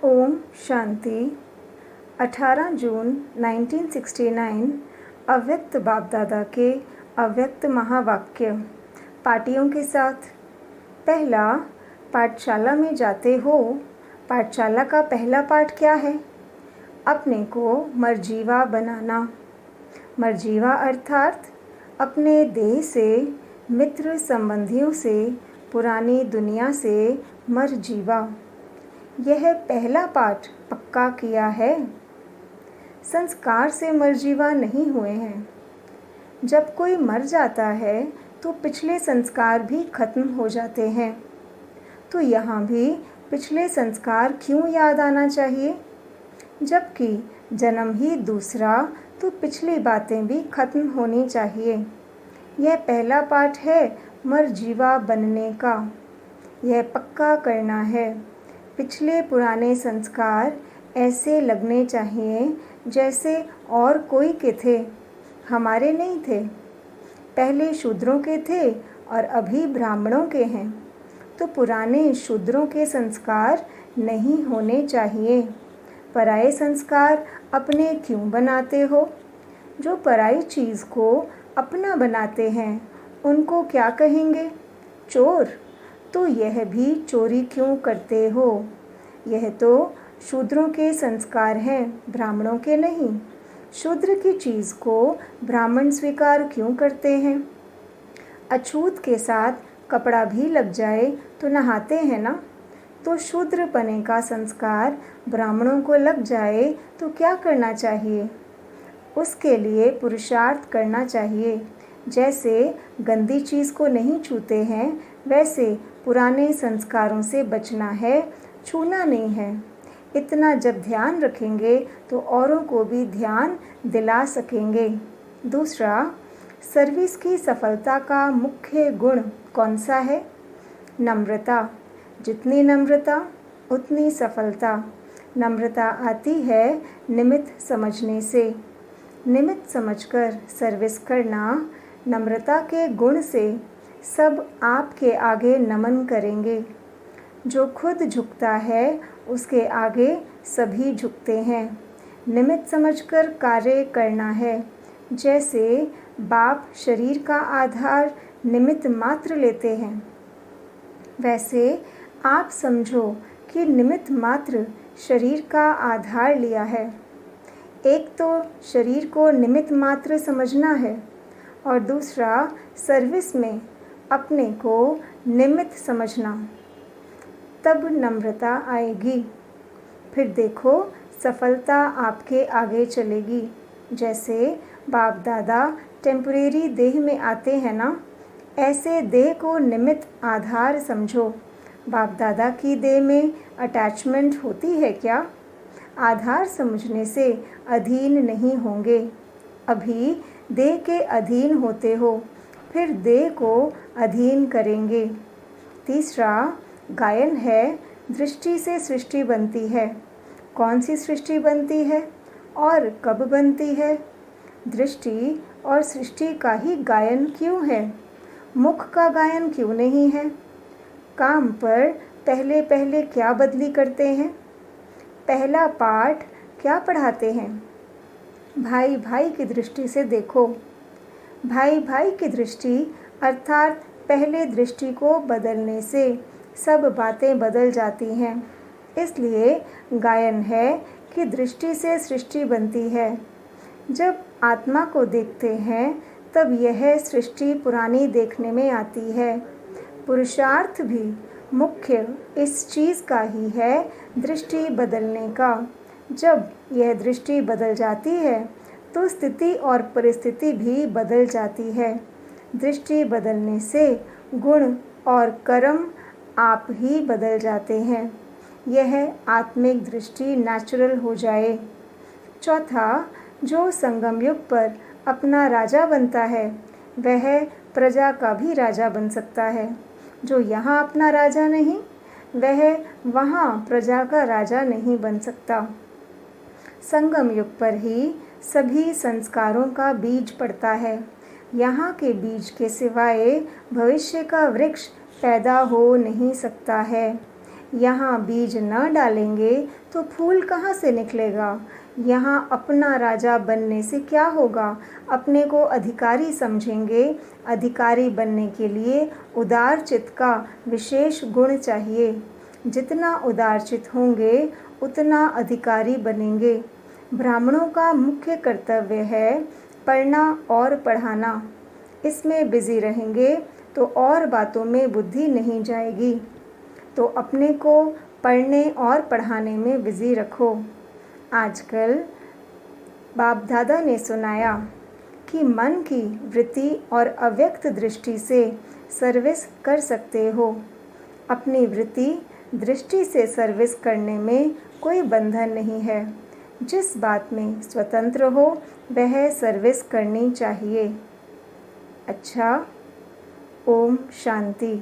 ओम शांति। 18 जून 1969 अव्यक्त बाप दादा के अव्यक्त महावाक्य पार्टियों के साथ। पहला, पाठशाला में जाते हो। पाठशाला का पहला पाठ क्या है? अपने को मर्जीवा बनाना। मर्जीवा अर्थात अपने देह से, मित्र संबंधियों से, पुरानी दुनिया से मर्जीवा। यह पहला पाठ पक्का किया है। संस्कार से मर्जीवा नहीं हुए हैं। जब कोई मर जाता है तो पिछले संस्कार भी खत्म हो जाते हैं। तो यहाँ भी पिछले संस्कार क्यों याद आना चाहिए? जबकि जन्म ही दूसरा, तो पिछली बातें भी खत्म होनी चाहिए। यह पहला पाठ है मर्जीवा बनने का। यह पक्का करना है। पिछले पुराने संस्कार ऐसे लगने चाहिए जैसे और कोई के थे, हमारे नहीं थे। पहले शूद्रों के थे और अभी ब्राह्मणों के हैं, तो पुराने शूद्रों के संस्कार नहीं होने चाहिए। पराये संस्कार अपने क्यों बनाते हो? जो पराई चीज़ को अपना बनाते हैं उनको क्या कहेंगे? चोर। तो यह भी चोरी क्यों करते हो? यह तो शूद्रों के संस्कार हैं, ब्राह्मणों के नहीं। शूद्र की चीज़ को ब्राह्मण स्वीकार क्यों करते हैं? अछूत के साथ कपड़ा भी लग जाए तो नहाते हैं ना। तो शूद्र पने का संस्कार ब्राह्मणों को लग जाए तो क्या करना चाहिए? उसके लिए पुरुषार्थ करना चाहिए। जैसे गंदी चीज़ को नहीं छूते हैं, वैसे पुराने संस्कारों से बचना है, छूना नहीं है। इतना जब ध्यान रखेंगे तो औरों को भी ध्यान दिला सकेंगे। दूसरा, सर्विस की सफलता का मुख्य गुण कौन सा है? नम्रता। जितनी नम्रता उतनी सफलता। नम्रता आती है निमित्त समझने से। निमित्त समझकर सर्विस करना। नम्रता के गुण से सब आपके आगे नमन करेंगे। जो खुद झुकता है उसके आगे सभी झुकते हैं। निमित्त समझकर कार्य करना है। जैसे बाप शरीर का आधार निमित्त मात्र लेते हैं, वैसे आप समझो कि निमित्त मात्र शरीर का आधार लिया है। एक तो शरीर को निमित्त मात्र समझना है और दूसरा सर्विस में अपने को निमित्त समझना। तब नम्रता आएगी। फिर देखो सफलता आपके आगे चलेगी। जैसे बाप दादा टेम्परेरी देह में आते हैं ना, ऐसे देह को निमित्त आधार समझो। बाप दादा की देह में अटैचमेंट होती है क्या? आधार समझने से अधीन नहीं होंगे। अभी देह के अधीन होते हो, फिर देह को अधीन करेंगे। तीसरा, गायन है दृष्टि से सृष्टि बनती है। कौन सी सृष्टि बनती है और कब बनती है? दृष्टि और सृष्टि का ही गायन क्यों है? मुख का गायन क्यों नहीं है? काम पर पहले पहले क्या बदली करते हैं? पहला पाठ क्या पढ़ाते हैं? भाई भाई की दृष्टि से देखो। भाई भाई की दृष्टि अर्थात पहले दृष्टि को बदलने से सब बातें बदल जाती हैं। इसलिए गायन है कि दृष्टि से सृष्टि बनती है। जब आत्मा को देखते हैं तब यह सृष्टि पुरानी देखने में आती है। पुरुषार्थ भी मुख्य इस चीज़ का ही है, दृष्टि बदलने का। जब यह दृष्टि बदल जाती है तो स्थिति और परिस्थिति भी बदल जाती है। दृष्टि बदलने से गुण और कर्म आप ही बदल जाते हैं। यह आत्मिक दृष्टि नेचुरल हो जाए। चौथा, जो संगम युग पर अपना राजा बनता है वह प्रजा का भी राजा बन सकता है। जो यहाँ अपना राजा नहीं, वह वहाँ प्रजा का राजा नहीं बन सकता। संगम युग पर ही सभी संस्कारों का बीज पड़ता है। यहाँ के बीज के सिवाय भविष्य का वृक्ष पैदा हो नहीं सकता है। यहाँ बीज न डालेंगे तो फूल कहाँ से निकलेगा। यहाँ अपना राजा बनने से क्या होगा। अपने को अधिकारी समझेंगे। अधिकारी बनने के लिए उदार चित्त का विशेष गुण चाहिए। जितना उदार चित्त होंगे उतना अधिकारी बनेंगे। ब्राह्मणों का मुख्य कर्तव्य है पढ़ना और पढ़ाना। इसमें बिजी रहेंगे तो और बातों में बुद्धि नहीं जाएगी। तो अपने को पढ़ने और पढ़ाने में बिजी रखो। आजकल बाप दादा ने सुनाया कि मन की वृत्ति और अव्यक्त दृष्टि से सर्विस कर सकते हो। अपनी वृत्ति दृष्टि से सर्विस करने में कोई बंधन नहीं है। जिस बात में स्वतंत्र हो वह सर्विस करनी चाहिए। अच्छा, ओम शांति।